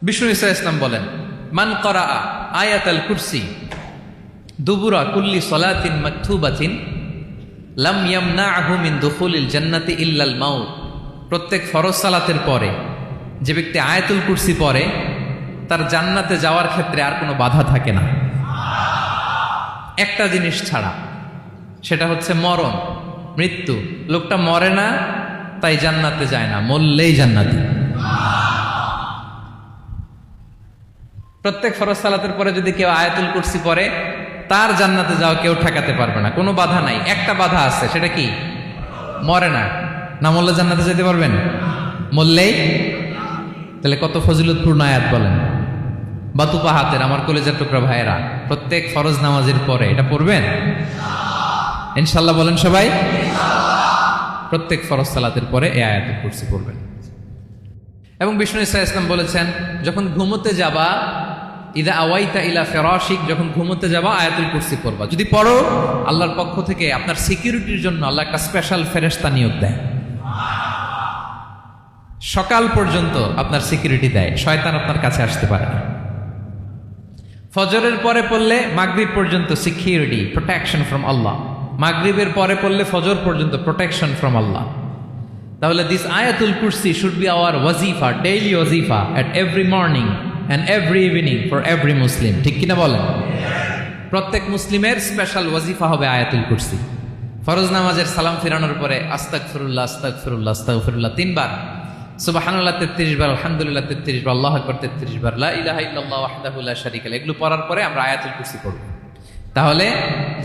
বিষ্ণু ইসা ইসলাম বলেন, মান করাআ আয়াতাল কুরসি দুবুরা কুল্লি সলাতিন মাকতুবাতিন লাম ইয়ামনাহু মিন দুখুলিল জান্নাতি ইল্লাল মাউত। প্রত্যেক ফরজ সালাতের পরে যে ব্যক্তি আয়াতুল কুরসি পড়ে তার জান্নাতে যাওয়ার ক্ষেত্রে আর কোনো বাধা থাকে না, একটা জিনিস ছাড়া, সেটা হচ্ছে মরণ, মৃত্যু। লোকটা মরে না তাই জান্নাতে যায় না, মরলেই জান্নাতি। প্রত্যেক ফরজ সালাতের পরে যদি কেউ আয়াতুল কুরসি পড়ে তার জান্নাতে যাওয়া কেউ ঠেকাতে পারবে না, কোনো বাধা নাই। একটা বাধা আছে, সেটা কি? মরে না, না মরলে জান্নাতে যেতে পারবেন? মরলেই। তাহলে কত ফজিলতপূর্ণ আয়াত বলেন। বাতুপা হাতের আমার কলেজের টুকরা ভাইয়েরা, প্রত্যেক ফরজ নামাজের পরে এটা পড়বেন ইনশাল্লাহ। বলেন সবাই, প্রত্যেক ফরজ সালাতের পরে এই আয়াতুল কুরসি পড়বেন। এবং বিষ্ণু ইসা ইসলাম বলেছেন, যখন ঘুমোতে যাবা, ইদা আওয়াইতা ইলা ফিরাশিক, যখন ঘুমোতে যাবা আয়াতুল কুরসি পড়বা। যদি পড়ো, আল্লাহর পক্ষ থেকে আপনার সিকিউরিটির জন্য আল্লাহ একটা স্পেশাল ফেরেশতা নিয়োগ দেয়, সকাল পর্যন্ত আপনার সিকিউরিটি দেয়, শয়তান আপনার কাছে আসতে পারে না। ফজরের পরে পড়লে মাগরিব পর্যন্ত সিকিউরিটি, প্রোটেকশন ফ্রম আল্লাহ। মাগরিবের পরে পড়লে ফজর পর্যন্ত প্রোটেকশন ফ্রম আল্লাহ। তাহলে দিস আয়াতুল কুরসি শুড বি আওয়ার ওয়াজিফা, ডেইলি ওয়াজিফা at every morning and every evening for every Muslim. ঠিক কিনা বলেন? প্রত্যেক মুসলিমের স্পেশাল ওয়াজিফা হবে আয়াতুল কুরসি। ফরজ নামাজের সালাম ফিরানোর পরে আস্তাগফিরুল্লাহ আস্তাগফিরুল্লাহ আস্তাগফিরুল্লাহ 3 বার, সুবহানাল্লাহ 33 বার, আলহামদুলিল্লাহ 33 বার, আল্লাহু আকবার 33 বার, লা ইলাহা ইল্লাল্লাহু ওয়াহদাহু লা শারীকা লাহু, এগুলো পড়ার পরে আমরা আয়াতুল কুরসি পড়ব। তাহলে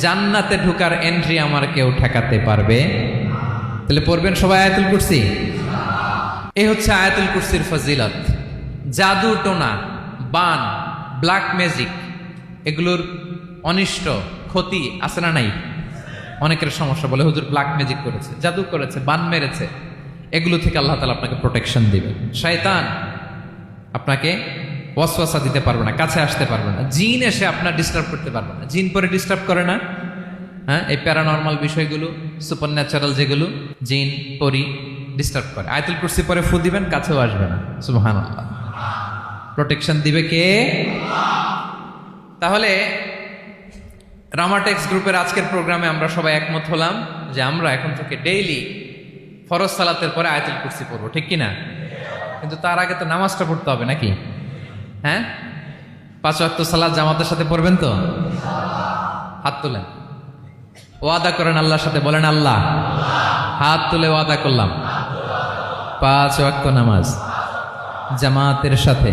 জান্নাতে ঢোকার এন্ট্রি আমার কেউ ঠেকাতে পারবে। তাহলে পড়বেন সবাই আয়াতুল কুরসি। এই হচ্ছে আয়াতুল কুরসির ফজিলত। জাদু টোনা, বান, ব্ল্যাক ম্যাজিক, এগুলোর অনিষ্ট ক্ষতি আছে না নাই? অনেকের সমস্যা, বলে হুজুর ব্ল্যাক ম্যাজিক করেছে, জাদু করেছে, বান মেরেছে, এগুলো থেকে আল্লাহ তাআলা আপনাকে প্রোটেকশন দিবে। শয়তান আপনাকে ওয়াসওয়াসা দিতে পারবে না, কাছে আসতে পারবে না। জিন এসে আপনার ডিস্টার্ব করতে পারবে না। জিন পরে ডিস্টার্ব করে না? হ্যাঁ, এই প্যারানর্মাল বিষয়গুলো, সুপারন্যাচারাল যেগুলো, জিন পরি ডিস্টার্ব করে। আয়াতুল কুরসি পরে ফু দিবেন, কাছেও আসবে না। সুবহানাল্লাহ। প্রোটেকশন দিবে কে? তাহলে রামাটেক্স গ্রুপের আজকের প্রোগ্রামে আমরা সবাই একমত হলাম যে আমরা এখন থেকে ডেইলি ফরজ সালাতের পরে আয়াতুল কুরসি পড়বো, ঠিক কিনা? কিন্তু তার আগে তো নামাজটা পড়তে হবে নাকি? হ্যাঁ, 5 ওয়াক্ত সালাত জামাতের সাথে পড়বেন তো? হাত তোলেন, ওয়াদা করেন আল্লাহর সাথে, বলেন আল্লাহ, হাত তুলে ওয়াদা করলাম 5 ওয়াক্ত নামাজ জামাতের সাথে